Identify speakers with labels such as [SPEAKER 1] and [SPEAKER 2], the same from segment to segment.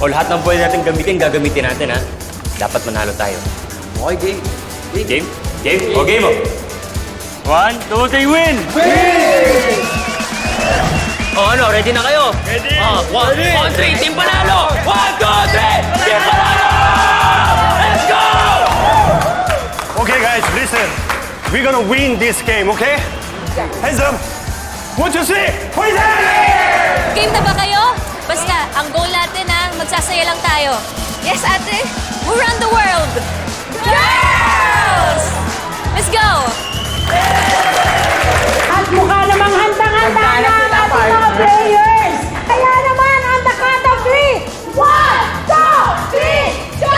[SPEAKER 1] O lahat ng pwede natin gamitin, gagamitin natin, ha? Dapat manalo tayo.
[SPEAKER 2] Okay, game.
[SPEAKER 1] Game? Game? O, game, o. 1, 2, 3, win! O, ano? Ready na kayo? Ready! 1, 3, team panalo! 1, 2, 3, team panalo! Let's go!
[SPEAKER 3] Okay, guys, listen. We're gonna win this game, okay? Hands up. 1, 2, 3. Fighting!
[SPEAKER 4] Game na ba kayo? Basta, ang goal natin ha, magsasaya lang tayo. Yes, ate. We'll run the world. Girls! Let's go!
[SPEAKER 5] At mukha namang handang-handa na ang ating mga players. Kaya naman, on the count of 3. 1, 2, 3, go!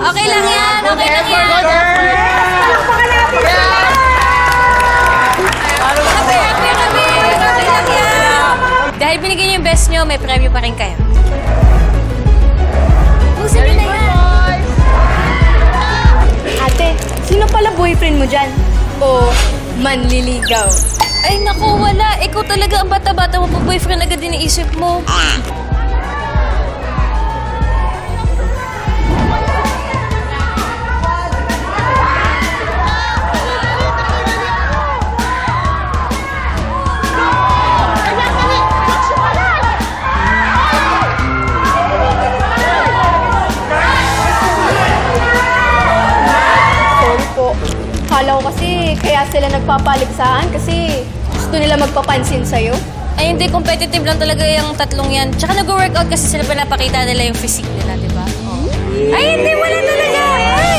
[SPEAKER 4] Okay lang yan, okay lang yan. Happy kami, okay lang yan. Dahil binigyan niyo yung best niyo, may premyo pa rin kayo. Pusin niyo na yan.
[SPEAKER 6] Ate, sino pala boyfriend mo dyan? O manliligaw?
[SPEAKER 4] Ay naku, wala. Ikaw talaga ang bata-bata mo pag boyfriend agad iniisip mo.
[SPEAKER 6] Akala ko kasi kaya sila nagpapaligsahan kasi gusto nila magpapansin sa'yo.
[SPEAKER 4] Ay, hindi. Competitive lang talaga yung tatlong yan. Tsaka nag-workout kasi sila pinapakita nila yung physique nila, di ba? Oh. Ay, hindi. Wala talaga. Ay!